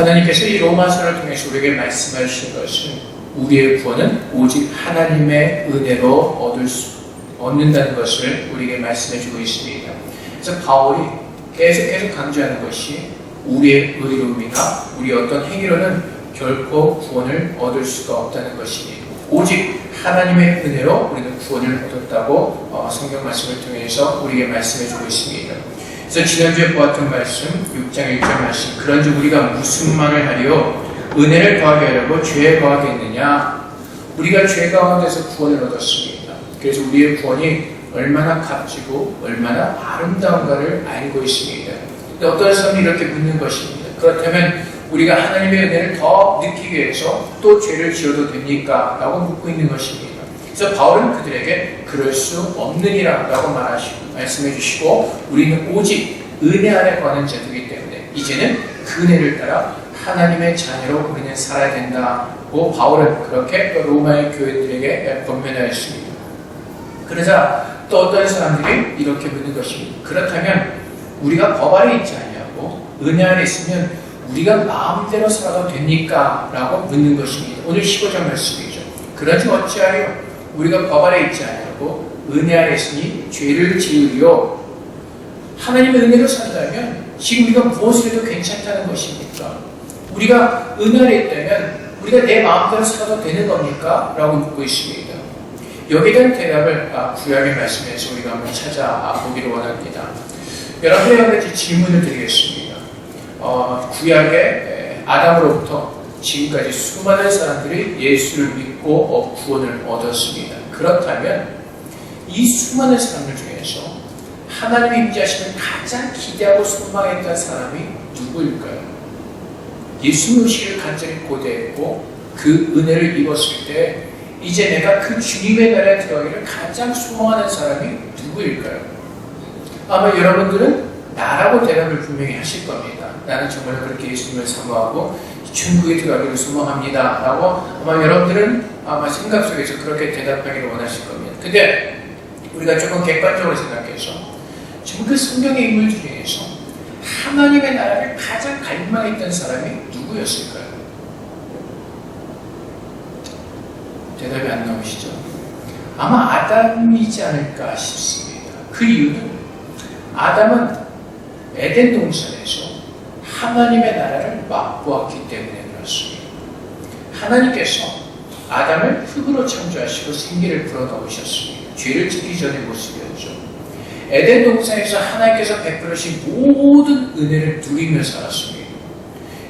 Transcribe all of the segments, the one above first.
하나님께서 이 로마서를 통해서 우리에게 말씀하신 것은 우리의 구원은 오직 하나님의 은혜로 얻는다는 것을 우리에게 말씀해주고 있습니다. 그래서 바울이 계속 강조하는 것이 우리의 의로움이나 우리 어떤 행위로는 결코 구원을 얻을 수가 없다는 것입니다. 오직 하나님의 은혜로 우리는 구원을 얻었다고 성경 말씀을 통해서 우리에게 말씀해주고 있습니다. 그래서 지난주에 보았던 말씀 6장 1절 말씀, 그런즉 우리가 무슨 말을 하리요? 은혜를 더하게 하려고 죄에 거하겠느냐? 우리가 죄 가운데서 구원을 얻었습니다. 그래서 우리의 구원이 얼마나 값지고 얼마나 아름다운가를 알고 있습니다. 근데 어떤 사람이 이렇게 묻는 것입니다. 그렇다면 우리가 하나님의 은혜를 더 느끼기 위해서 또 죄를 지어도 됩니까? 라고 묻고 있는 것입니다. 그래서 바울은 그들에게 그럴 수 없느니라 라고 말씀해 주시고, 우리는 오직 은혜 안에 거하는 자들이기 때문에 이제는 그 은혜를 따라 하나님의 자녀로 우리는 살아야 된다고 바울은 그렇게 로마의 교회들에게 권면하였습니다. 그러자 또 어떤 사람들이 이렇게 묻는 것입니다. 그렇다면 우리가 법 아래 있지 않냐고, 은혜 안에 있으면 우리가 마음대로 살아도 됩니까? 라고 묻는 것입니다. 오늘 15절 말씀이죠. 그러지 어찌하여 우리가 법 아래 있지 않냐고, 은혜 아래 있으니 죄를 지으리요. 하나님의 은혜로 산다면 지금 우리가 무엇을 해도 괜찮다는 것입니까? 우리가 은혜 아래 있다면 우리가 내 마음대로 살아도 되는 겁니까? 라고 묻고 있습니다. 여기에 대한 대답을 구약의 말씀에서 우리가 한번 찾아보기를 원합니다. 여러분에게 한 가지 질문을 드리겠습니다. 구약의 아담으로부터 지금까지 수많은 사람들이 예수를 믿고 구원을 얻었습니다. 그렇다면 이 수많은 사람들 중에서 하나님의 임재하심을 가장 기대하고 소망했던 사람이 누구일까요? 예수 오시기를 간절히 고대했고 그 은혜를 입었을 때 이제 내가 그 주님의 나라에 들어가기를 가장 소망하는 사람이 누구일까요? 아마 여러분들은 나라고 대답을 분명히 하실 겁니다. 나는 정말 그렇게 예수님을 사모하고 천국에 들어가기를 소망합니다 라고 아마 여러분들은 아마 생각 속에서 그렇게 대답하기를 원하실 겁니다. 근데 우리가 조금 객관적으로 생각해서 지금 그 성경의 인물 중에서 하나님의 나라를 가장 갈망했던 사람이 누구였을까요? 대답이 안 나오시죠? 아마 아담이지 않을까 싶습니다. 그 이유는 아담은 에덴 동산에서 하나님의 나라를 맛보았기 때문에 그렇습니다. 하나님께서 아담을 흙으로 창조하시고 생기를 불어넣으셨습니다. 죄를 짓기 전의 모습이었죠. 에덴 동산에서 하나님께서 베풀으신 모든 은혜를 누리며 살았습니다.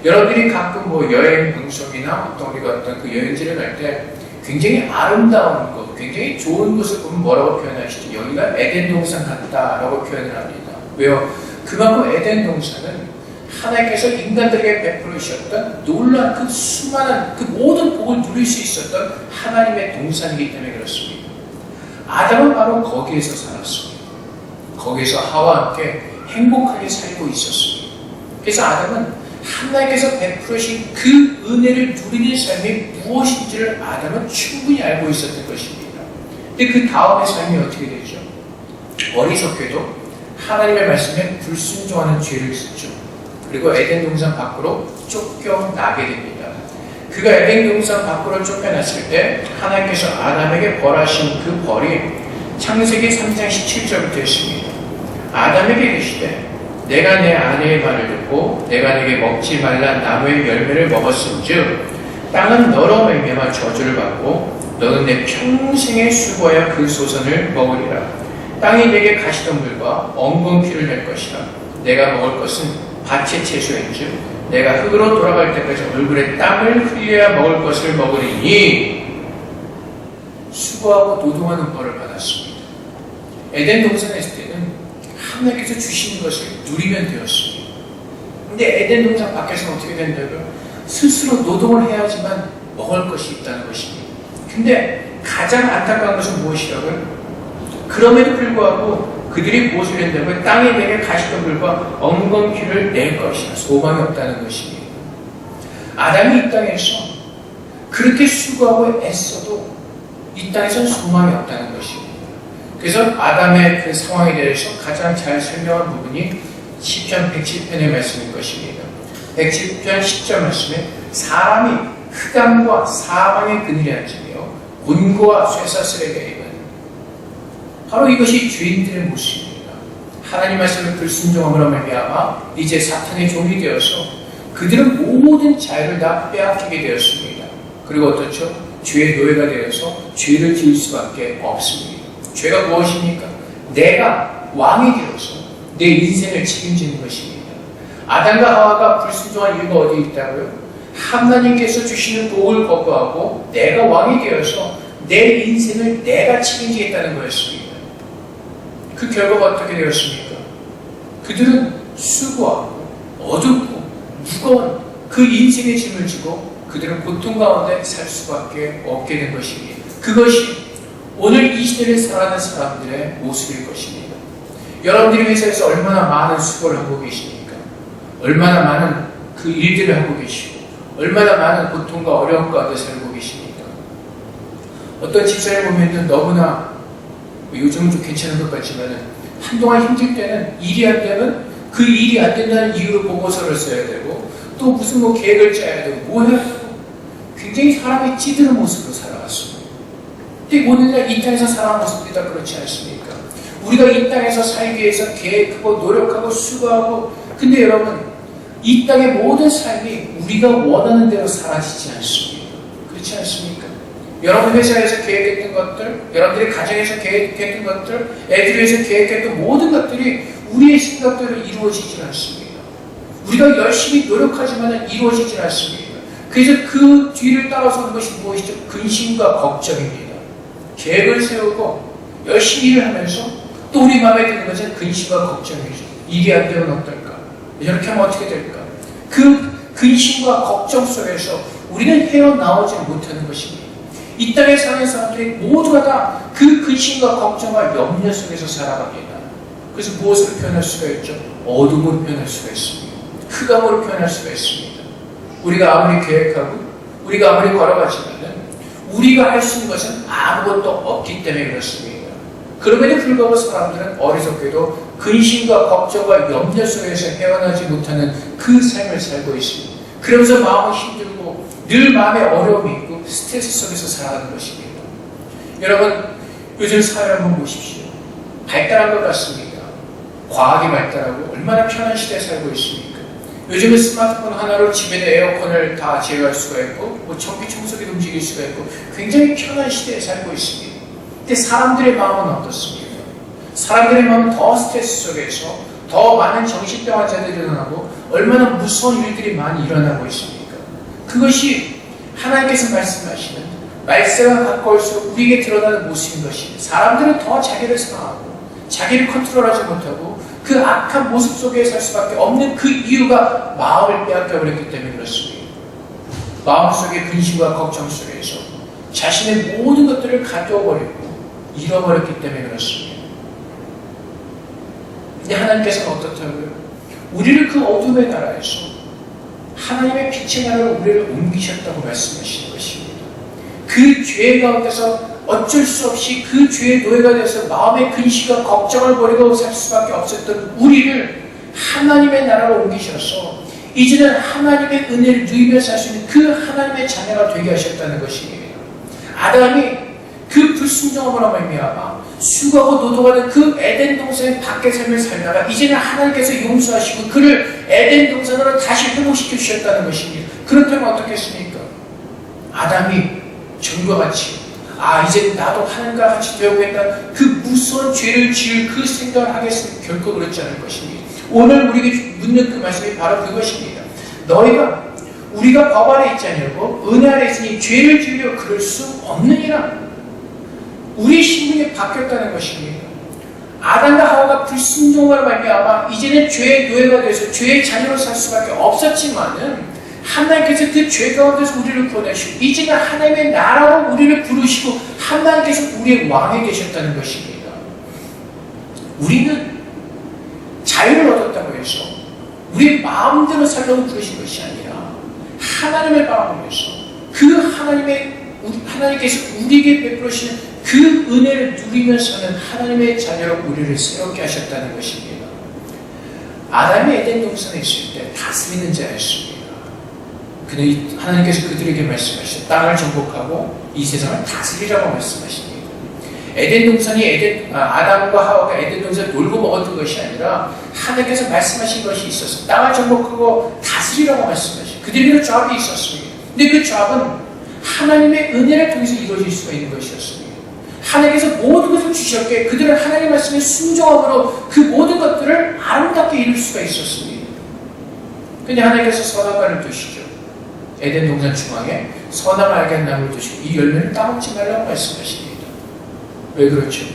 여러분들이 가끔 여행 방송이나 우리가 어떤 그 여행지를 갈 때 굉장히 아름다운 곳, 굉장히 좋은 곳을 보면 뭐라고 표현하시죠? 여기가 에덴 동산 같다라고 표현을 합니다. 왜요? 그만큼 에덴 동산은 하나님께서 인간들에게 베풀으셨던 놀라운 그 수많은 그 모든 복을 누릴 수 있었던 하나님의 동산이기 때문에 그렇습니다. 아담은 바로 거기에서 살았습니다. 거기에서 하와와 함께 행복하게 살고 있었습니다. 그래서 아담은 하나님께서 베풀으신 그 은혜를 누리는 삶이 무엇인지를 아담은 충분히 알고 있었던 것입니다. 근데 그 다음의 삶이 어떻게 되죠? 어리석게도 하나님의 말씀에 불순종하는 죄를 짓죠. 그리고 에덴 동산 밖으로 쫓겨나게 됩니다. 그가 에덴 동산 밖으로 쫓겨났을 때 하나님께서 아담에게 벌하신 그 벌이 창세기 3장 17절부터 했습니다. 아담에게 이르시되 내가 내 아내의 말을 듣고 내가 네게 먹지 말란 나무의 열매를 먹었은즉 땅은 너로 말미암아 저주를 받고 너는 내 평생의 수고하여 그 소선을 먹으리라. 땅이 내게 가시덤불과 엉겅퀴를 낼 것이라. 내가 먹을 것은 밭의 채소인즉 내가 흙으로 돌아갈 때까지 얼굴에 땀을 흘려야 먹을 것을 먹으리니 수고하고 노동하는 벌을 받았습니다. 에덴 동산에 있을 때는 하나님께서 주시는 것을 누리면 되었습니다. 근데 에덴 동산 밖에서는 어떻게 된다고요? 스스로 노동을 해야지만 먹을 것이 있다는 것입니다. 근데 가장 안타까운 것은 무엇이라고요? 그럼에도 불구하고 그들이 무엇을 했다고요? 땅에 내게 가시덤불과 엉겅퀴를 낼 것이다. 소망이 없다는 것입니다. 아담이 이 땅에서 그렇게 수고하고 애써도 이 땅에서는 소망이 없다는 것입니다. 그래서 아담의 그 상황에 대해서 가장 잘 설명한 부분이 시편 107편의 말씀일 것입니다. 110편 10절 말씀에 사람이 흑암과 사망의 그늘에 앉으며 곤고와 쇠사슬에 매이면 바로 이것이 죄인들의 모습입니다. 하나님 말씀을 불순종함으로 말미암아 이제 사탄의 종이 되어서 그들은 모든 자유를 다 빼앗기게 되었습니다. 그리고 어떻죠? 죄의 노예가 되어서 죄를 지을 수밖에 없습니다. 죄가 무엇입니까? 내가 왕이 되어서 내 인생을 책임지는 것입니다. 아담과 하와가 불순종한 이유가 어디 있다고요? 하나님께서 주시는 복을 거부하고 내가 왕이 되어서 내 인생을 내가 책임지겠다는 거였습니다. 그 결과가 어떻게 되었습니까? 그들은 수고하고 어둡고 무거운 그 인생의 짐을 지고 그들은 고통 가운데 살 수밖에 없게 된 것입니다. 그것이 오늘 이 시대를 살아가는 사람들의 모습일 것입니다. 여러분들이 회사에서 얼마나 많은 수고를 하고 계십니까? 얼마나 많은 그 일들을 하고 계시고 얼마나 많은 고통과 어려움 가운데 살고 계십니까? 어떤 집사를 보면 너무나 요즘은 좀 괜찮은 것 같지만 한동안 힘들 때는 일이 안 되면 그 일이 안 된다는 이유로 보고서를 써야 되고 또 무슨 계획을 짜야 되고 뭐 해야 되고 굉장히 사람이 찌드는 모습으로 살아갔습니다. 근데 오늘날 이 땅에서 살아가는 모습들이 다 그렇지 않습니까? 우리가 이 땅에서 살기 위해서 계획하고 노력하고 수고하고 근데 여러분 이 땅의 모든 삶이 우리가 원하는 대로 사라지지 않습니다. 그렇지 않습니까? 여러분 회사에서 계획했던 것들, 여러분들의 가정에서 계획했던 것들, 애들 위해서 계획했던 모든 것들이 우리의 생각대로 이루어지지 않습니다. 우리가 열심히 노력하지만 이루어지지 않습니다. 그래서 그 뒤를 따라서 오는 것이 무엇이죠? 근심과 걱정입니다. 계획을 세우고 열심히 일을 하면서 또 우리 마음에 드는 것은 근심과 걱정이죠. 일이 안 되면 어떨까? 이렇게 하면 어떻게 될까? 그 근심과 걱정 속에서 우리는 헤어나오지 못하는 것입니다. 이 땅에 사는 사람들이 모두가 다 그 근심과 걱정과 염려 속에서 살아갑니다. 그래서 무엇으로 표현할 수가 있죠? 어둠으로 표현할 수가 있습니다. 흑암으로 표현할 수가 있습니다. 우리가 아무리 계획하고 우리가 아무리 걸어가지만 우리가 할 수 있는 것은 아무것도 없기 때문에 그렇습니다. 그럼에도 불구하고 사람들은 어리석게도 근심과 걱정과 염려 속에서 헤어나지 못하는 그 삶을 살고 있습니다. 그러면서 마음이 힘들고 늘 마음에 어려움이 있고 스트레스 속에서 살아가는 것입니다. 여러분 요즘 사회 한번 보십시오. 발달한 것 같습니다. 과학이 발달하고 얼마나 편한 시대에 살고 있습니까? 요즘은 스마트폰 하나로 집에 에어컨을 다 제어할 수가 있고 전기 청소기도 움직일 수가 있고 굉장히 편한 시대에 살고 있습니다. 근데 사람들의 마음은 어떻습니까? 사람들의 마음은 더 스트레스 속에서 더 많은 정신병 환자들이 일어나고 얼마나 무서운 일들이 많이 일어나고 있습니까? 그것이 하나님께서 말씀하시는 말세가 가까울수록 우리에게 드러나는 모습인 것입니다. 사람들은 더 자기를 상하고 자기를 컨트롤하지 못하고 그 악한 모습 속에 살 수밖에 없는 그 이유가 마음을 빼앗겨버렸기 때문에 그렇습니다. 마음속의 근심과 걱정 속에서 자신의 모든 것들을 가져버리고 잃어버렸기 때문에 그렇습니다. 근데 하나님께서는 어떻다고요? 우리를 그 어둠의 나라에서 하나님의 빛의 나라로 우리를 옮기셨다고 말씀하시는 것입니다. 그 죄 가운데서 어쩔 수 없이 그 죄의 노예가 돼서 마음의 근심과 걱정을 버리고 살 수밖에 없었던 우리를 하나님의 나라로 옮기셔서 이제는 하나님의 은혜를 누리며 살 수 있는 그 하나님의 자녀가 되게 하셨다는 것입니다. 아담이 그 불순종함으로 말미암아 수고하고 노동하는 그 에덴 동산 밖의 삶을 살다가 이제는 하나님께서 용서하시고 그를 에덴 동산으로 다시 회복시켜 주셨다는 것입니다. 그렇다면 어떻겠습니까? 아담이 전과 같이 이제 나도 하나님과 같이 되어보겠다 그 무서운 죄를 지을 그 생각을 하겠으면 결코 그렇지 않을 것입니다. 오늘 우리에게 묻는 그 말씀이 바로 그것입니다. 너희가 우리가 법 아래 있지 않냐고 은혜 아래 있으니 죄를 지으려 그럴 수 없느니라. 우리의 심령이 바뀌었다는 것입니다. 아담과 하와가 불순종으로 말미암아 이제는 죄의 노예가 돼서 죄의 자녀로 살 수밖에 없었지만은 하나님께서 그 죄 가운데서 우리를 구원하시고 이제는 하나님의 나라로 우리를 부르시고 하나님께서 우리의 왕이 되셨다는 것입니다. 우리는 자유를 얻었다고 해서 우리의 마음대로 살려고 부르신 것이 아니라 하나님을 바라보면서 그 하나님께서 우리에게 베풀으시는 그 은혜를 누리며 사는 하나님의 자녀로 우리를 새롭게 하셨다는 것입니다. 아담이 에덴 동산에 있을 때 다스리는 자였습니다. 그는 하나님께서 그들에게 말씀하셨죠. 땅을 정복하고 이 세상을 다스리라고 말씀하십니다. 에덴 동산이 아담과 하와가 에덴 동산에 놀고 먹었던 것이 아니라 하나님께서 말씀하신 것이 있어서 땅을 정복하고 다스리라고 말씀하시죠. 그들에게는 조합이 있었습니다. 근데 그 조합은 하나님의 은혜를 통해서 이루어질 수가 있는 것이었습니다. 하나님께서 모든 것을 주셨기에 그들은 하나님 말씀에 순종함으로 그 모든 것들을 아름답게 이룰 수가 있었습니다. 근데 하나님께서 선악과를 두시죠. 에덴 동산 중앙에 선악을 알게 한 나무를 두시고 이 열매를 따먹지 말라고 말씀하십니다. 왜 그렇죠?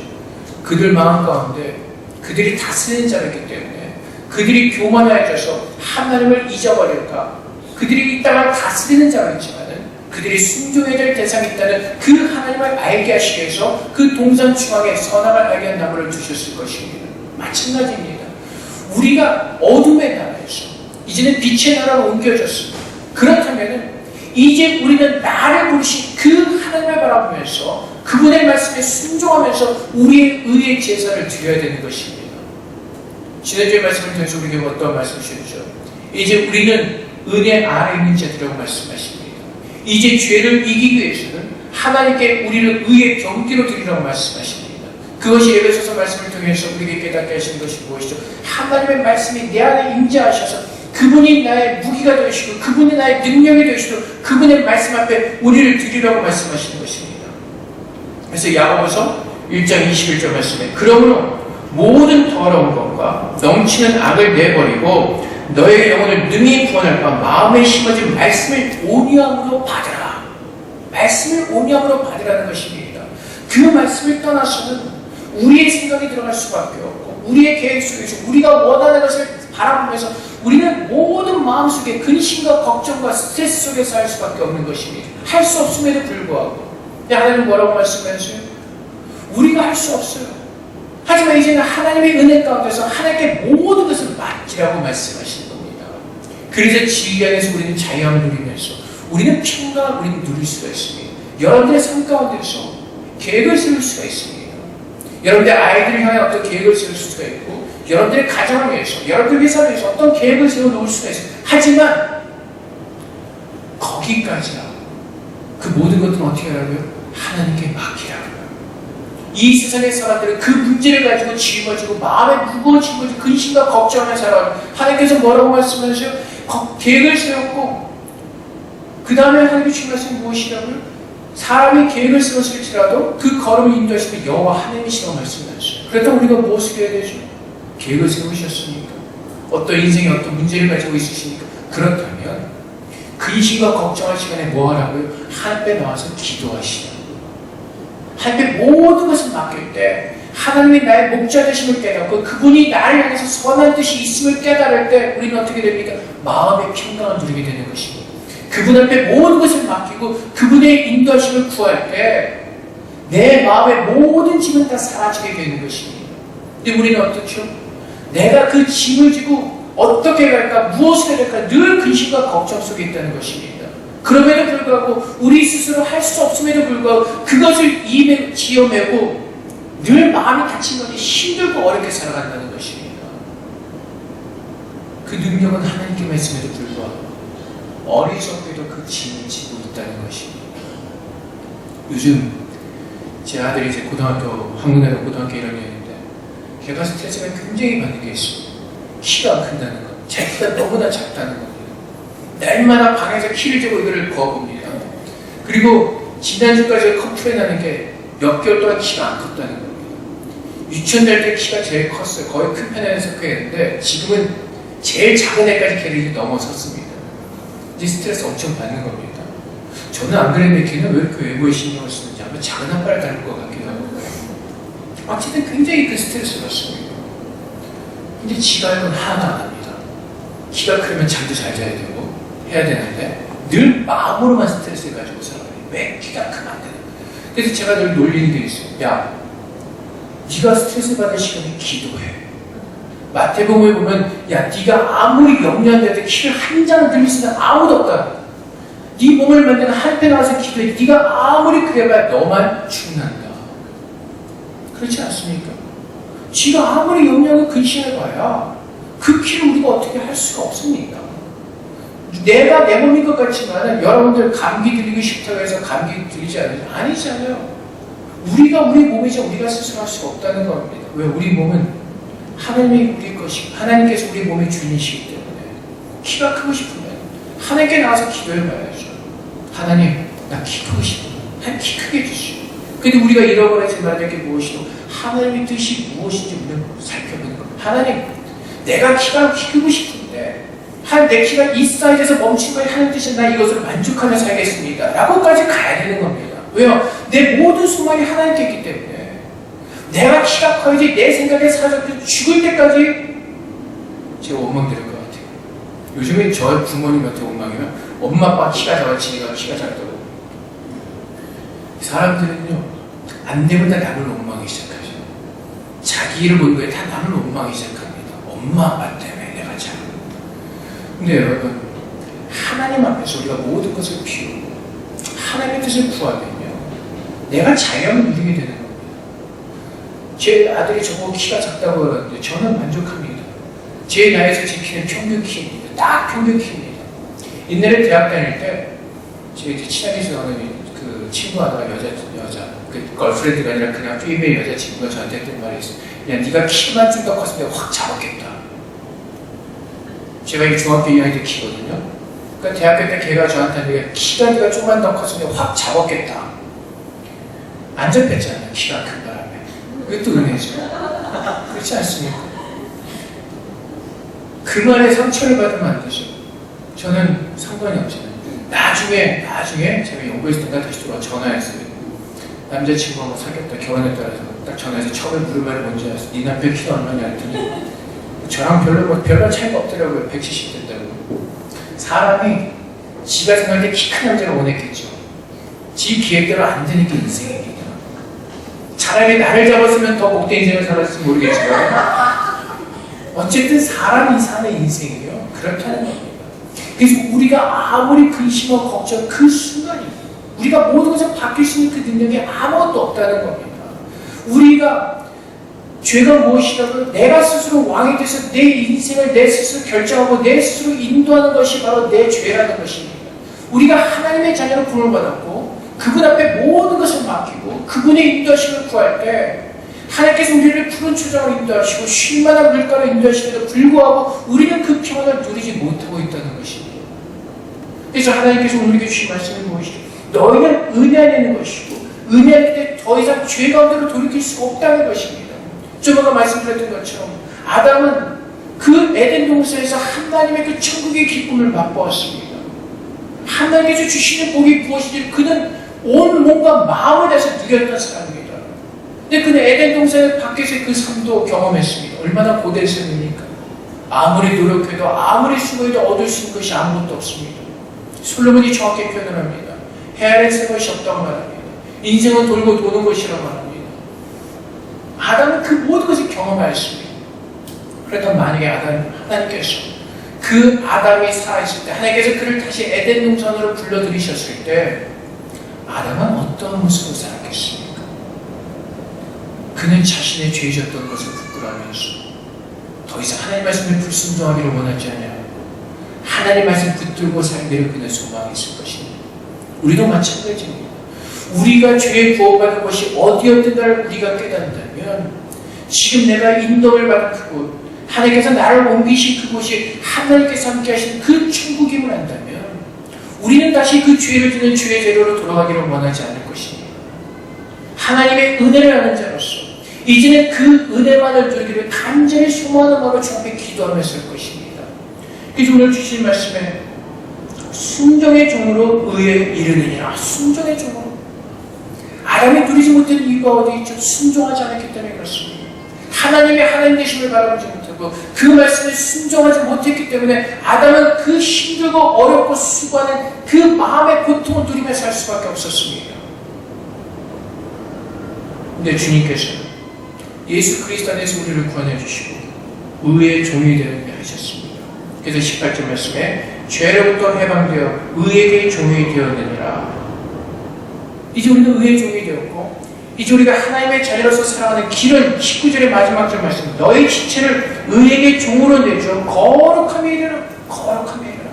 그들 마음 가운데 그들이 다스리는 자였기 때문에 그들이 교만해져서 하나님을 잊어버릴까? 그들이 이 땅을 다스리는 자였지만은 그들이 순종해야 될 대상이 있다는 그 하나님을 알게 하시기 위해서 그 동산 중앙에 선악을 알게 한 나무를 두셨을 것입니다. 마찬가지입니다. 우리가 어둠의 나라에서 이제는 빛의 나라로 옮겨졌습니다. 그렇다면 이제 우리는 나를 부르신 그 하나님을 바라보면서 그분의 말씀에 순종하면서 우리의 의의 제사를 드려야 되는 것입니다. 지난주의 말씀을 통해서 우리에게 어떤 말씀을 주셨죠? 이제 우리는 은혜 아래 있는 자들이라고 말씀하십니다. 이제 죄를 이기기 위해서는 하나님께 우리를 의의 경기로 드리라고 말씀하십니다. 그것이 에베소서 말씀을 통해서 우리에게 깨닫게 하시는 것이 무엇이죠? 하나님의 말씀이 내 안에 임재하셔서 그분이 나의 무기가 되시고 그분이 나의 능력이 되시고 그분의 말씀 앞에 우리를 드리라고 말씀하시는 것입니다. 그래서 야고보서 1장 21절 말씀에 그러므로 모든 더러운 것과 넘치는 악을 내버리고 너의 영혼을 능히 구원할 바 마음에 심어진 말씀을 온유함으로 받으라. 말씀을 온유함으로 받으라는 것입니다. 그 말씀을 떠나서는 우리의 생각이 들어갈 수밖에 없고 우리의 계획 속에서 우리가 원하는 것을 바라보면서 우리는 모든 마음속에 근심과 걱정과 스트레스 속에서 할 수밖에 없는 것입니다. 할 수 없음에도 불구하고 하나님은 뭐라고 말씀하세요? 우리가 할 수 없어요. 하지만 이제는 하나님의 은혜 가운데서 하나님께 모든 것을 맡기라고 말씀하시는 겁니다. 그래서 지혜 안에서 우리는 자유함을 누리면서 우리는 평강을 우리는 누릴 수가 있습니다. 여러분들의 삶 가운데서 계획을 세울 수가 있습니다. 여러분들의 아이들을 향해 어떤 계획을 세울 수가 있고 여러분들의 가정을 위해서 여러분들의 회사를 위해서 어떤 계획을 세워놓을 수가 있어요. 하지만 거기까지야. 그 모든 것들은 어떻게 하라고요? 하나님께 맡기라고요. 이 세상의 사람들은 그 문제를 가지고 짊어지고 마음에 무거워지고 근심과 걱정을 살아가고 하나님께서 뭐라고 말씀하세요? 계획을 세웠고 그 다음에 하나님이 주신 말씀이 무엇이라고요? 사람이 계획을 세웠을지라도 그 걸음을 인도하시는 여호와 하나님이시라고 말씀하셨어요. 그렇다면 우리가 무엇을 해야 되죠? 계획을 세우셨으니까 어떤 인생에 어떤 문제를 가지고 있으시니까 그렇다면 근심과 걱정할 시간에 뭐 하라고요? 하나님 앞에 나와서 기도하시라고. 하나님 앞에 모든 것을 맡길 때 하나님이 나의 목자 되심을 깨닫고 그분이 나를 향해서 선한 뜻이 있음을 깨달을 때 우리는 어떻게 됩니까? 마음의 평강을 누리게 되는 것입니다. 그분 앞에 모든 것을 맡기고 그분의 인도하심을 구할 때 내 마음의 모든 짐은 다 사라지게 되는 것입니다. 근데 우리는 어떻죠? 내가 그 짐을 지고 어떻게 갈까, 무엇을 해야 될까 늘 근심과 걱정 속에 있다는 것입니다. 그럼에도 불구하고 우리 스스로 할 수 없음에도 불구하고 그것을 입에 지어매고 늘 마음이 다친 것이 힘들고 어렵게 살아간다는 것입니다. 그 능력은 하나님께 말씀에도 불구하고 어리석게도 그 짐을 지고 있다는 것입니다. 요즘 제 아들이 이제 한국에서 고등학교 1학년인데 걔가 스트레스가 굉장히 많은 게 있습니다. 키가 큰다는 것, 제 키가 너무나 작다는 겁니다. 날마다 방에서 키를 재고 이거를 거봅니다. 그리고 지난주까지 컴플레인 하는 게 몇 개월 동안 키가 안 컸다는 겁니다. 유치원 될 때 키가 제일 컸어요. 거의 큰 편에 속해 있는데 지금은 제일 작은 애까지 걔를 넘어섰습니다. 이제 스트레스 엄청 받는 겁니다. 저는 안 그랬는데 걔는 왜 이렇게 외모에 신경을 쓰는지 아마 작은 아빠를 닮은 것 같기도 하고 어쨌든 굉장히 큰 스트레스를 받습니다. 근데 지가 알고는 하나도 안 합니다. 키가 크면 잠도 잘 자야 되고 해야 되는데 늘 마음으로만 스트레스를 가지고 살아요. 왜 키가 크면 안 되는 거예요. 그래서 제가 늘 놀리는 게 있어요. 야, 네가 스트레스 받을 시간에 기도해. 마태복음에 보면 야, 네가 아무리 영리한데 키를 한 장을 들릴 수는 아무도 없다. 네 몸을 만드는 한패 나와서 기도해. 네가 아무리 그래봐야 너만 죽는다. 그렇지 않습니까? 지가 아무리 영리하고 근심해봐야 그 키를 우리가 어떻게 할 수가 없습니까? 내가 내 몸인 것 같지만 여러분들 감기 들리기 싫다고 해서 감기 들리지 아니잖아요. 우리가 우리 몸이죠. 우리가 스스로 할 수가 없다는 겁니다. 왜? 우리 몸은 하나님이 우리 것이고 하나님께서 우리 몸의 주인이시기 때문에 키가 크고 싶으면 하나님께 나와서 기도해 봐야죠. 하나님, 나 키 크고 싶어. 하나님 키 크게 해주시오. 근데 우리가 잃어버리지 말아야 될 게 무엇이고 하나님의 뜻이 무엇인지 우리는 살펴보는 겁니다. 하나님, 내가 키가 크고 싶은데 내 키가 이 사이즈에서 멈춘 거에 하나님 뜻이 나 이것으로 만족하며 살겠습니다. 라고까지 가야 되는 겁니다. 왜요? 내 모든 소망이 하나님께 있기 때문에 내가 키가 커야지 내 생각에 사라져 죽을 때까지 제가 원망드릴 것 같아요. 요즘에 저 부모님한테 원망이면 엄마 아빠 키가 작았지 내가 키가 작다고. 사람들은요 안 되면 다 남을 원망하기 시작하죠. 자기 일을 본 거에 다 남을 원망하기 시작합니다. 엄마 아빠 때문에 내가 작은. 근데 여러분 하나님 앞에서 우리가 모든 것을 비우고 하나님의 뜻을 구하면요 내가 자연을 누리게 되는 겁니다. 제 아들이 저보고 키가 작다고 그러는데 저는 만족합니다. 제 나이에서 제 키는 평균 키입니다. 딱 평균 키입니다. 옛날에 대학 다닐 때 제 친하게 지내는 그 친구 하나가 여자 그 걸프렌드가 아니라 그냥 피메일 여자친구가 저한테 했던 말이 있어요. 야 네가 키만 좀 더 컸으면 확 잡았겠다. 제가 이 중학교 2학년 때 키거든요. 그러니까 대학교 때 걔가 저한테 키가 네가 좀만 더 컸으면 확 잡았겠다. 안 잡혔잖아요. 키가 큰 바람에. 그게 또 은혜죠. 그렇지 않습니까? 그 말에 상처를 받으면 안 되죠. 저는 상관이 없잖아요. 나중에 제가 연구했을 때가 다시 돌아와 전화했어요. 남자친구하고 사귀었다 결혼했다 해서 딱 전화해서 처음에 물은 말이 뭔지 알았어요. 네 남편 키가 얼마냐 했더니 저랑 별로 차이가 없더라고요. 170 된다고. 사람이 지가 생각할 때 키 큰 남자를 원했겠죠. 지 기획대로 안 되니까 인생입니다. 차라리 나를 잡았으면 더 복된 인생을 살았을지 모르겠지만 어쨌든 사람이 사는 인생이에요. 그렇다는 겁니다. 그래서 우리가 아무리 근심하고 걱정 그 순간이 우리가 모든 것을 바뀔 수 있는 그 능력이 아무것도 없다는 겁니다. 우리가 죄가 무엇이라도 내가 스스로 왕이 돼서 내 인생을 내 스스로 결정하고 내 스스로 인도하는 것이 바로 내 죄라는 것입니다. 우리가 하나님의 자녀로 부름받았고 그분 앞에 모든 것을 맡기고 그분의 인도하심을 구할 때 하나님께서 우리를 푸른 초장으로 인도하시고 쉴만한 물가로 인도하시면서 불구하고 우리는 그 평안을 누리지 못하고 있다는 것입니다. 그래서 하나님께서 우리에게 주신 말씀은 무엇이죠? 너희는 은혜 안에 있는 것이고 은혜 안에 때 더 이상 죄 가운데로 돌이킬 수가 없다는 것입니다. 좀 아까 말씀드렸던 것처럼 아담은 그 에덴 동산에서 하나님의 그 천국의 기쁨을 맛보았습니다. 하나님께서 주시는 복이 무엇인지 그는 온 몸과 마음을 다해서 누렸던 사람입니다. 근데 그는 에덴 동산 밖에서의 그 삶도 경험했습니다. 얼마나 고된 삶입니까? 아무리 노력해도 아무리 수고해도 얻을 수 있는 것이 아무것도 없습니다. 솔로몬이 정확히 표현을 합니다. 헤아릴 새 것이 없다고 말합니다. 인생은 돌고 도는 것이라고 말합니다. 아담은 그 모든 것을 경험하였습니다. 그렇다면 만약에 하나님께서 그 아담이 살아있을 때 하나님께서 그를 다시 에덴 동산으로 불러들이셨을 때 아담은 어떤 모습으로 살았겠습니까? 그는 자신의 죄졌던 것을 부끄러워하면서 더 이상 하나님 말씀에 불순종하기를 원하지 않아요. 하나님 말씀 붙들고 살기를 그는 소망이 있을 것입니다. 우리도 마찬가지입니다. 우리가 죄에 구원받은 것이 어디였든가를 우리가 깨닫는다면 지금 내가 인도를 받은 그곳 하나님께서 나를 옮기신 그곳이 하나님께서 함께 하신 그 천국임을 안다면 우리는 다시 그 죄를 지는 죄의 재료로 돌아가기를 원하지 않을 것입니다. 하나님의 은혜를 아는 자로서 이제는 그 은혜만을 누리기를 간절히 소망하는 마음으로 주 앞에 기도하며 쓸 것입니다. 그래서 오늘 주신 말씀에 순종의 종으로 의에 이르느니라. 순종의 종으로. 아담이 누리지 못한 이유가 어디 있죠? 순종하지 않았기 때문에 그렇습니다. 하나님의 하나님 되심을 바라보지 못하고 그 말씀에 순종하지 못했기 때문에 아담은 그 힘들고 어렵고 수고하는 그 마음의 고통을 누리며 살 수밖에 없었습니다. 근데 주님께서는 예수 그리스도 안에서 우리를 구원해 주시고 의의 종이 되게 하셨습니다. 그래서 18절 말씀에 죄로부터 해방되어 의에게 종이 되었느니라. 이제 우리는 의의 종이 되었고 이제 우리가 하나님의 자녀로서 살아가는 길은 19절의 마지막 절 말씀, 너희 지체를 의에게 종으로 내줘 거룩함에 이르라. 거룩함에 이르라.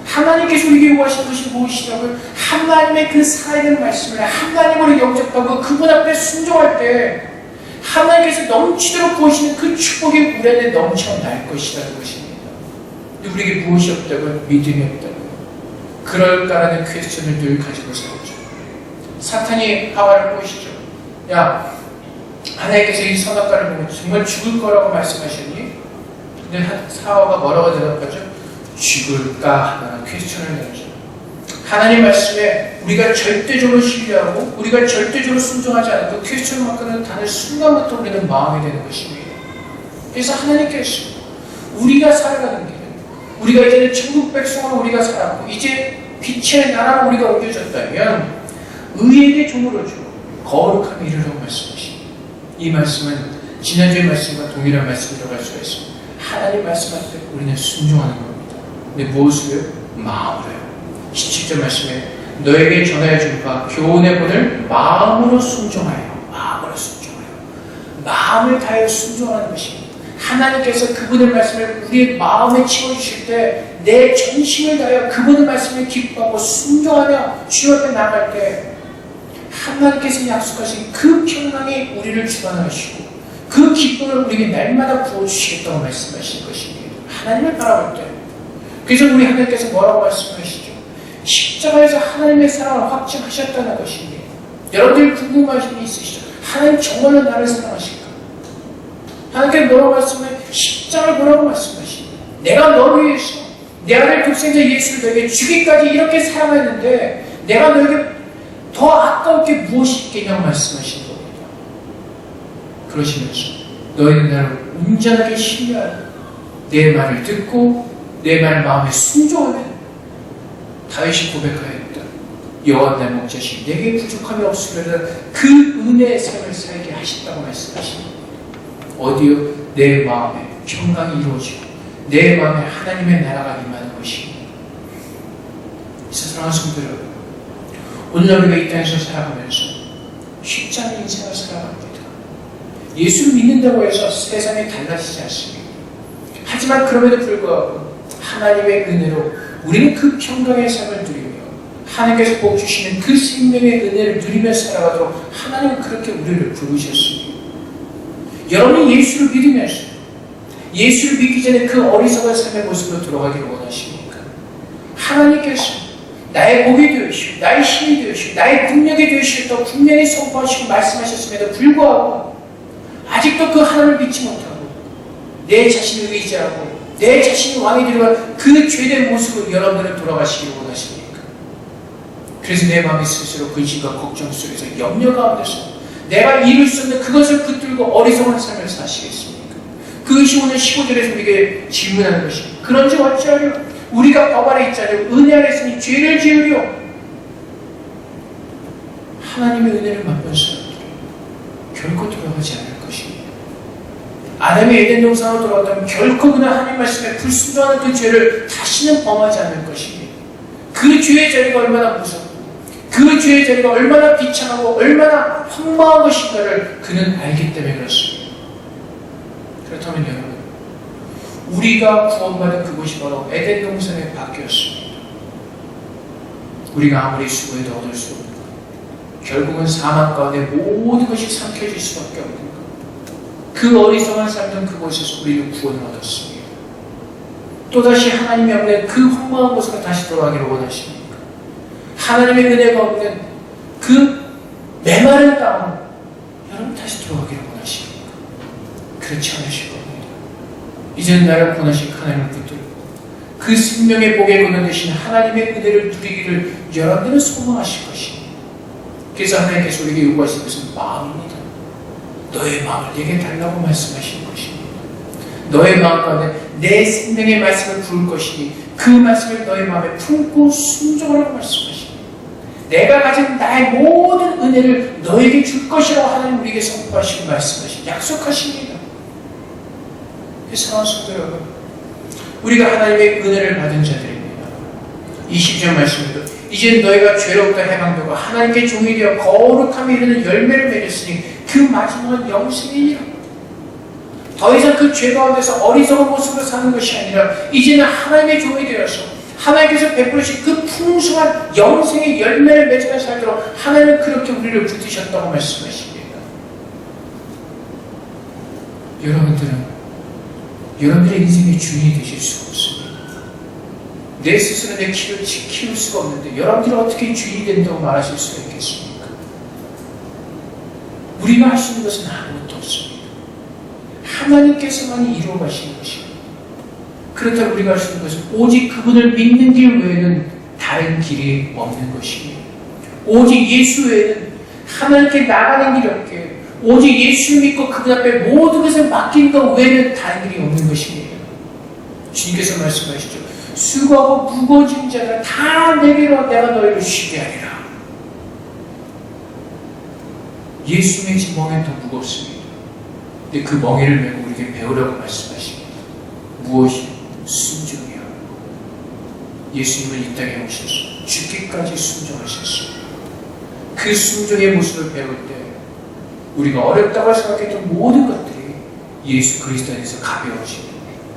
하나님께서 우리에게 요구하신 것이 무엇이라고요? 하나님의 그 살아있는 말씀을 하나님으로 영접하고 그분 앞에 순종할 때 하나님께서 넘치도록 부으시는 그 축복이 우리 안에 넘쳐날 것이라는 것입니다. 근데 우리에게 무엇이 없다고요? 믿음이 없다고요. 그럴까라는 퀘스천을 늘 가지고 살죠. 사탄이 하와를 꼬시죠. 야, 하나님께서 이 선악과를 보면 정말 죽을 거라고 말씀하셨니? 근데 하와가 뭐라고 대답하죠? 죽을까 하다는 퀘스천을 내죠. 하나님 말씀에 우리가 절대적으로 신뢰하고 우리가 절대적으로 순종하지 않고 퀘스천 마크는 단을 순간부터 우리는 마음이 되는 것입니다. 그래서 하나님께서 우리가 살아가는 길은 우리가 이제는 천국 백성으로 우리가 살았고 이제 빛의 나라로 우리가 옮겨졌다면 의에게 종으로 주 거룩함에 이르라고 말씀하십니다. 이 말씀은 지난주의 말씀과 동일한 말씀이 들어갈 수가 있습니다. 하나님 말씀할 때 우리는 순종하는 겁니다. 근데 무엇으로요? 마음으로요. 17절 말씀에 너에게 전하여 줄 바 교훈의 본을 마음으로 순종하여 마음으로 순종하여 마음을 다하여 순종하는 것입니다. 하나님께서 그분의 말씀을 우리의 마음에 채워주실 때 내 전심을 다하여 그분의 말씀을 기뻐하고 순종하며 주님 앞에 나갈 때 하나님께서 약속하신 그 평강이 우리를 주관하시고 그 기쁨을 우리에게 날마다 부어주시겠다고 말씀하신 것입니다. 하나님을 바라볼 때 그래서 우리 하나님께서 뭐라고 말씀하시죠? 십자가에서 하나님의 사랑을 확증하셨다는 것입니다. 여러분들 궁금하신 게 있으시죠? 하나님 정말로 나를 사랑하실까? 하나님께서 뭐라고 말씀해? 십자가를 뭐라고 말씀하십니까? 내가 너를 위해서 내 아들 독생자 예수를 너에게 주기까지 이렇게 사랑했는데 내가 너에게 더 아까울 게 무엇이 있겠냐고 말씀하시는 겁니다. 그러시면서 너희는 나를 온전하게 신뢰하라. 내 말을 듣고 내 말 마음에 순종하면 다윗이 고백하였다. 여호와 내 목자시 내게 부족함이 없으면 그 은혜의 삶을 살게 하신다고 말씀하십니다. 어디요? 내 마음에 평강이 이루어지고 내 마음에 하나님의 나라가 임하는 것입니다. 사랑하는 성도 여러분, 오늘 우리가 이 땅에서 살아가면서 쉽지 않은 인생을 살아갑니다. 예수를 믿는다고 해서 세상이 달라지지 않습니다. 하지만 그럼에도 불구하고 하나님의 은혜로 우리는 그 평강의 삶을 누리며 하나님께서 복 주시는 그 생명의 은혜를 누리며 살아가도록 하나님은 그렇게 우리를 부르셨습니다. 여러분이 예수를 믿으면서 예수를 믿기 전에 그 어리석은 삶의 모습으로 돌아가기를 원하십니까? 하나님께서 나의 복이 되시고 나의 힘이 되시고 나의 능력이 되시겠다고 분명히 선포하시고 말씀하셨음에도 불구하고 아직도 그 하나님을 믿지 못하고 내 자신을 의지하고 내 자신이 왕이 되려고 그 죄된 모습으로 여러분들은 돌아가시기를 원하십니까? 그래서 내 마음이 스스로 근심과 걱정 속에서 염려 가운데서 내가 이룰 수 없는 그것을 붙들고 어리석은 삶을 사시겠습니까? 그것이 오늘 15절에서 우리에게 질문하는 것입니다. 그런지 어찌하려 우리가 법 아래 있지 않으려 은혜 아래 있으니 죄를 지으려. 하나님의 은혜를 맛본 사람들은 결코 돌아가지 않을 것입니다. 아담이 에덴 동산으로 돌아갔다면 결코 그는 하나님 말씀에 불순종하는 그 죄를 다시는 범하지 않을 것입니다. 그 죄의 자리가 얼마나 무섭고 그 죄의 자리가 얼마나 비참하고 얼마나 황망한 것인가를 그는 알기 때문에 그렇습니다. 그렇다면 여러분, 우리가 구원받은 그곳이 바로 에덴 동산의 밖이었습니다. 우리가 아무리 수고해도 얻을 수 없는 것, 결국은 사망 가운데 모든 것이 삼켜질 수밖에 없는 것, 그 어리석은 삶은 그곳에서 우리는 구원을 얻었습니다. 또다시 하나님이 없는 그 황망한 곳으로 다시 돌아가기를 원하십니까? 하나님의 은혜가 없는 그 메마른 땅으로 여러분 다시 돌아가기를 원하십니까? 그렇지 않으실 겁니다. 이제는 나를 구원하신 하나님을 붙들고 그 생명의 복에 거느되신 하나님의 은혜를 누리기를 여러분들은 소망하실 것입니다. 그래서 하나님께서 우리에게 요구하신 것은 마음입니다. 너의 마음을 내게 달라고 말씀하시는 것입니다. 너의 마음 가운데 내 생명의 말씀을 부을 것이니 그 말씀을 너의 마음에 품고 순종하라고 말씀하십니다. 내가 가진 나의 모든 은혜를 너에게 줄 것이라고 하나님 우리에게 선포하시고 말씀하시고 약속하십니다. 사랑하는 성도 여러분, 우리가 하나님의 은혜를 받은 자들입니다. 20절 말씀에도 이제 너희가 죄로부터 해방되고 하나님께 종이 되어 거룩함에 이르는 열매를 맺었으니 그 마지막은 영생이니라. 더 이상 그 죄 가운데서 어리석은 모습으로 사는 것이 아니라 이제는 하나님의 종이 되어서 하나님께서 베푸신 그 풍성한 영생의 열매를 맺으며 살도록 하나님은 그렇게 우리를 붙드셨다고 말씀하십니다. 여러분들의 인생의 주인이 되실 수가 없습니다. 내 스스로 내 길을 지킬 수가 없는데 여러분들이 어떻게 주인이 된다고 말하실 수가 있겠습니까? 우리가 할 수 있는 것은 아무것도 없습니다. 하나님께서만이 이루어 가시는 것입니다. 그렇다고 우리가 할 수 있는 것은 오직 그분을 믿는 길 외에는 다른 길이 없는 것입니다. 오직 예수 외에는 하나님께 나가는 길이 없게 오직 예수 믿고 그분 앞에 모든 것을 맡긴 것 외에는 다른 길이 없는 것입니다. 주님께서 말씀하시죠. 수고하고 무거워진 자들아 다 내게로 내가 너희를 쉬게 하리라. 예수 맺은 멍에는 더 무겁습니다. 근데 그 멍에를 메고 우리에게 배우라고 말씀하십니다. 무엇이? 순종이요. 예수님은 이 땅에 오셔서 죽기까지 순종하셨습니다. 그 순종의 모습을 배울 때 우리가 어렵다고 생각했던 모든 것들이 예수 그리스도 안에서 가벼워지고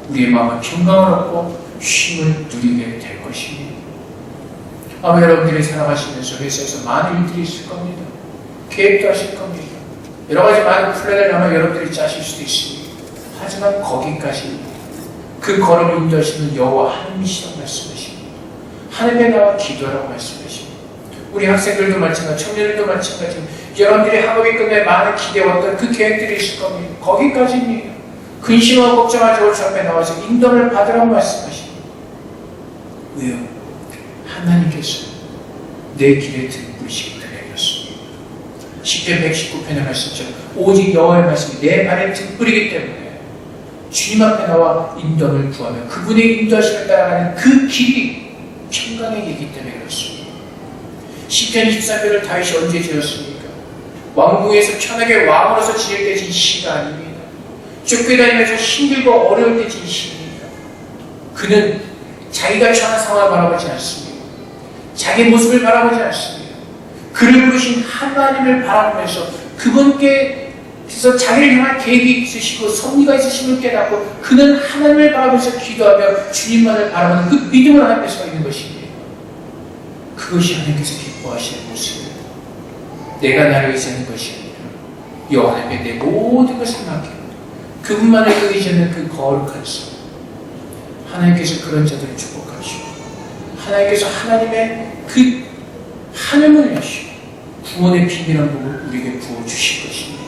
우리의 마음은 평강을 얻고 쉼을 누리게 될 것입니다. 아마 여러분들이 살아가시면서 회사에서 많은 일들이 있을 겁니다. 계획도 하실 겁니다. 여러 가지 많은 플랜을 아마 여러분들이 짜실 수도 있습니다. 하지만 거기까지 그 걸음을 인도하시는 여호와 하나님이시라고 말씀하십니다. 하나님에 나와 기도하라고 말씀하십니다. 우리 학생들도 마찬가지, 청년들도 마찬가지, 여러분들이 학업이 끝내 많은 기대왔던 그 계획들이 있을 겁니다. 거기까지입니다. 근심하고 걱정하지 올 앞에 나와서 인도를 받으라고 말씀하십니다. 왜요? 하나님께서 내 길에 등불이시기 때문에 그렇습니다. 10편 119편에 말씀처럼 오직 여호와의 말씀이 내 발에 등불이기 때문에 주님 앞에 나와 인도를 구하며 그분의 인도하심을 따라가는 그 길이 평강의 길이기 때문에 그렇습니다. 10편 23편을 다윗이 언제 지었습니까? 왕궁에서 편하게 왕으로서 지을 때 진 시가 아닙니다. 쫓겨다니면서 힘들고 어려울 때 진 시입니다. 그는 자기가 처한 상황을 바라보지 않습니다. 자기 모습을 바라보지 않습니다. 그를 부르신 하나님을 바라보면서 그분께서 자기를 향한 계획이 있으시고 섭리가 있으심을 깨닫고 그는 하나님을 바라보면서 기도하며 주님만을 바라보는 그 믿음을 하나님께 서 있는 것입니다. 그것이 하나님께서 기뻐하시는 모습입니다. 내가 나를 의지하는 것이 아니라 여호와 하나님께 내 모든 것을 맡기고 그분만을 의지하는 그 거룩한 삶. 하나님께서 그런 자들을 축복하시고 하나님께서 하나님의 그 하늘문을 여시고 구원의 비밀한 복을 우리에게 부어주실 것입니다.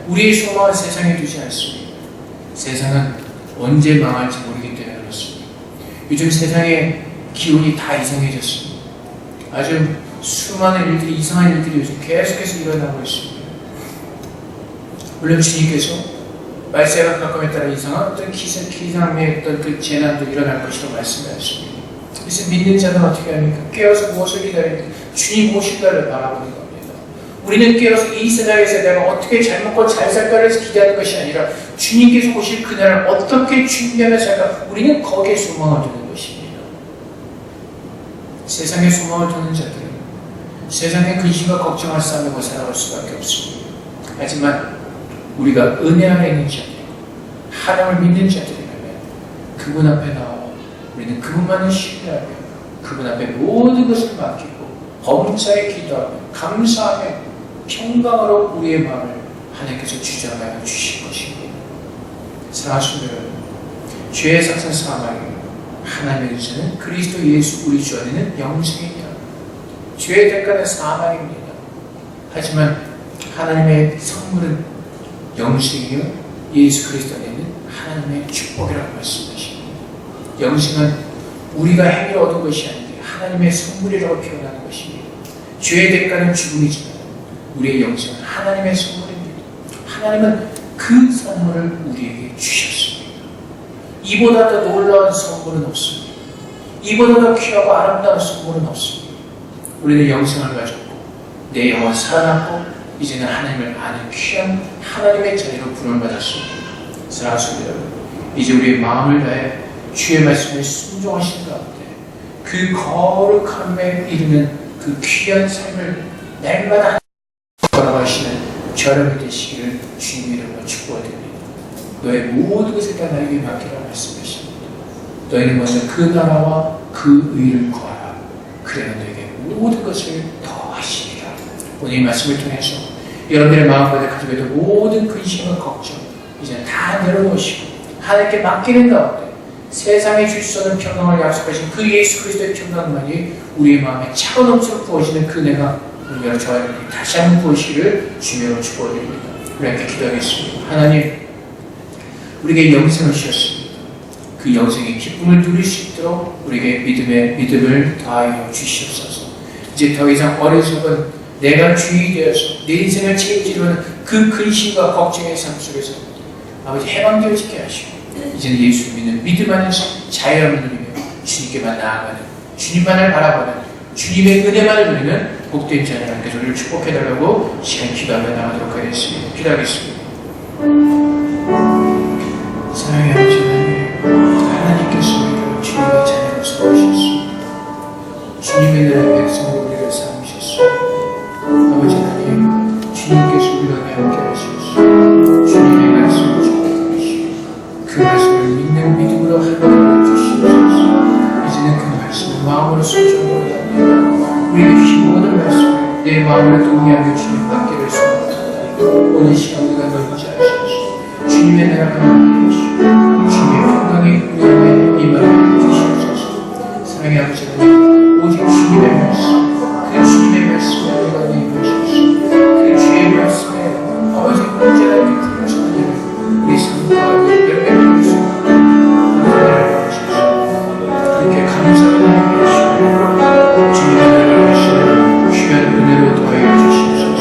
우리의 소망은 세상에 두지 않습니다. 세상은 언제 망할지 모르기 때문에 그렇습니다. 요즘 세상의 기운이 다 이상해졌습니다. 아주 수많은 일들이, 이상한 일들이 요즘 계속해서 일어나고 있습니다. 물론 주님께서 말세가 가까움에 따라 이상한 어떤 기상의 어떤 그 재난도 일어날 것이라고 말씀하셨습니다. 그래서 믿는 자는 어떻게 합니까? 깨어서 무엇을 기다립니까? 주님 오실까를 바라보는 겁니다. 우리는 깨어서 이 세상에서 내가 어떻게 잘 먹고 잘 살까를 기대하는 것이 아니라 주님께서 오실 그날을 어떻게 준비하며 살까? 우리는 거기에 소망을 두는 것입니다. 세상에 소망을 두는 자들은 세상의 근심과 걱정을 싸매고 살아갈 수밖에 없습니다. 하지만 우리가 은혜 안에 있는 자들, 하나님을 믿는 자들이라면 그분 앞에 나와 우리는 그분만을 신뢰하며 그분 앞에 모든 것을 맡기고 범사에 기도하며 감사하며 평강으로 우리의 마음을 하나님께서 주장하여 주실 것입니다. 사랑하시는 여러분, 죄의 삭선 사망이 하나님의 주시는 그리스도 예수 우리 주 안에는 영생이다. 죄의 대가는 사망입니다. 하지만 하나님의 선물은 영생이요 예수 그리스도 안에 있는 하나님의 축복이라고 말씀하십니다. 영생은 우리가 행위로 얻은 것이 아닌데 하나님의 선물이라고 표현하는 것입니다. 죄의 대가는 죽음이지만 우리의 영생은 하나님의 선물입니다. 하나님은 그 선물을 우리에게 주셨습니다. 이보다 더 놀라운 선물은 없습니다. 이보다 더 귀하고 아름다운 선물은 없습니다. 우리는 영생을 가졌고 내 영혼 살아났고 이제는 하나님을 아는 귀한 하나님의 자리로 부름을 받았습니다. 사랑하는 여러분, 이제 우리의 마음을 다해 주의 말씀에 순종하시는 가운데 그 거룩함에 이르는 그 귀한 삶을 날마다 걸어가시는 저렴이 되시기를 주님 이름으로 축복드립니다. 너의 모든 것을 다 나에게 맡기라 말씀하십니다. 너희는 먼저 그 나라와 그 의를 구하라. 그러면 너에게 모든 것을 더하시리라. 오늘 이 말씀을 통해서 여러분들의 마음가운데 가지고 있는 모든 근심과 걱정 이제 다 내려놓으시고 하나님께 맡기는 가운데 세상에 줄 수 없는 평강을 약속하신 그 예수 그리스도의 평강만이 우리의 마음에 차고 넘치도록 부어지는 그 은혜가 오늘 저와 여러분이 다시 한번 부어지기를 주님으로 축복드립니다. 우리 함께 기도하겠습니다. 하나님, 우리에게 영생을 주셨습니다. 그 영생의 기쁨을 누릴 수 있도록 우리에게 믿음을 더하여 주시옵소서. 이제 더 이상 어리석은 내가 주인이 되어서 내 인생을 책임지려는 그 근심과 걱정의 삶 속에서 아버지 해방되어지게 하시고 이제는 예수 믿는 믿음 안에서 자유함을 누리며 주님께만 나아가는, 주님만을 바라보는, 주님의 은혜만을 누리는 복된 자녀 함께 저를 축복해달라고 시간 기도하며 나가도록 하겠습니다. 기도하겠습니다. 사랑의 아버지 하나님께서 우리를 주님의 자녀로 삼으셨습니다. 주님의 나라의 백성으로 우리를 삼으셨습니다. 아버지 하나님, 주님께서 우리와 함께 하셨습니다. 주님의 말씀을 축복하시고 그 말씀을 믿는 믿음으로 하나님을 주시옵소서. 이제는 그 말씀을 마음으로 소중히 담니다. 우리에게 주신 모든 말씀을 내 마음으로 동의하며 주님 받기를 소원합니다. 오늘 시간 우리가 넓지 하시옵소서. 주님의 나라가 임하시고 주님의 평강이 우리 안에 임하여 주시옵소서. 사랑의 아버지 하나님, 오직 주님의 말씀, 그 주님의 말씀에 우리가 임하시옵소서. 그 주의 말씀에 아버지 언제나 깊은 자녀를 우리 삶과 열매를 수 있도록 하나님을 주시옵소서. 그렇게 감사를 하게 하시고 주님의 나라를 하시는 귀한 은혜로 더하여 주시옵소서.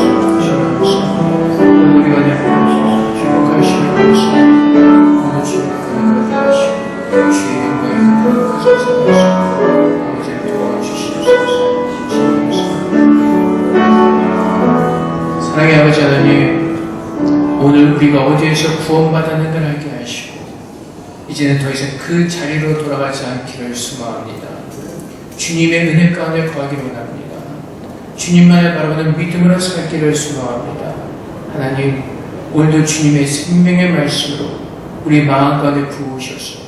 감사합니다. 오늘 우리가 내가 축복하시는 감사합니다. 오늘 주님의 은혜가 하시고 주의 영광이 거듭하셔서 아버지를 도와주시옵소서. 사랑의 아버지 하나님, 오늘 우리가 어디에서 구원받았는가를 알게 하시고 이제는 더 이상 그 자리로 돌아가지 않기를 소망합니다. 주님의 은혜 가운데 거하기 원합니다. 주님만을 바라보는 믿음으로 살기를 소망합니다. 하나님, 오늘도 주님의 생명의 말씀으로 우리 마음 가운데 부으셔서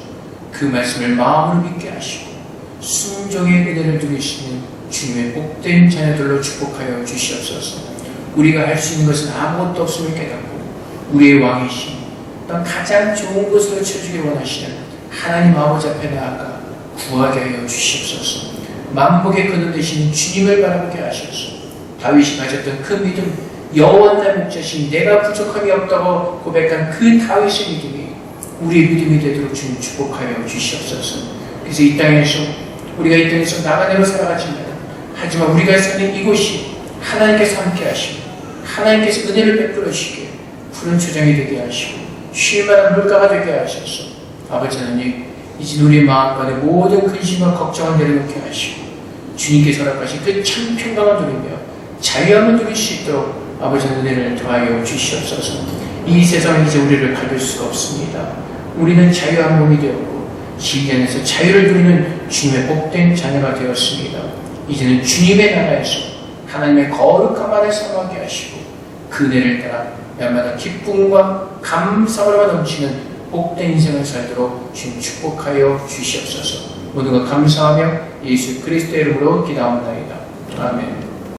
그 말씀을 마음으로 믿게 하시고 순종의 은혜를 누리시는 주님의 복된 자녀들로 축복하여 주시옵소서. 우리가 할 수 있는 것은 아무것도 없음을 깨닫고 우리의 왕이신 또한 가장 좋은 것으로 쳐주길 원하시는 하나님 아버지 앞에 나아가 구하게 하여 주시옵소서. 만복의 근원 되신 주님을 바라보게 하셔서 다윗이 가졌던 그 믿음, 여호와 나의 목자신 내가 부족함이 없다고 고백한 그 다윗의 믿음이 우리의 믿음이 되도록 주님 축복하여 주시옵소서. 그래서 이 땅에서 우리가 이 땅에서 나가내로 살아가지만 하지만 우리가 사는 이곳이 하나님께서 함께 하시고 하나님께서 은혜를 베풀어 주시기에 푸른 초장이 되게 하시고 쉴만한 물가가 되게 하셔서 아버지 하나님, 이제 우리의 마음가운데 모든 근심과 걱정을 내려놓게 하시고 주님께서 허락하신 그 참 평강을 누리며 자유함을 누릴 수 있도록 아버지 은혜를 더하여 주시옵소서. 이 세상은 이제 우리를 가둘 수가 없습니다. 우리는 자유한 몸이 되었고 진리 안에서 자유를 누리는 주님의 복된 자녀가 되었습니다. 이제는 주님의 나라에서 하나님의 거룩한 말을 사모하게 하시고 그 은혜를 따라 날마다 기쁨과 감사로 넘치는 복된 인생을 살도록 주님 축복하여 주시옵소서. 모든 것 감사하며 예수 그리스도의 이름으로 기도합니다. 아멘.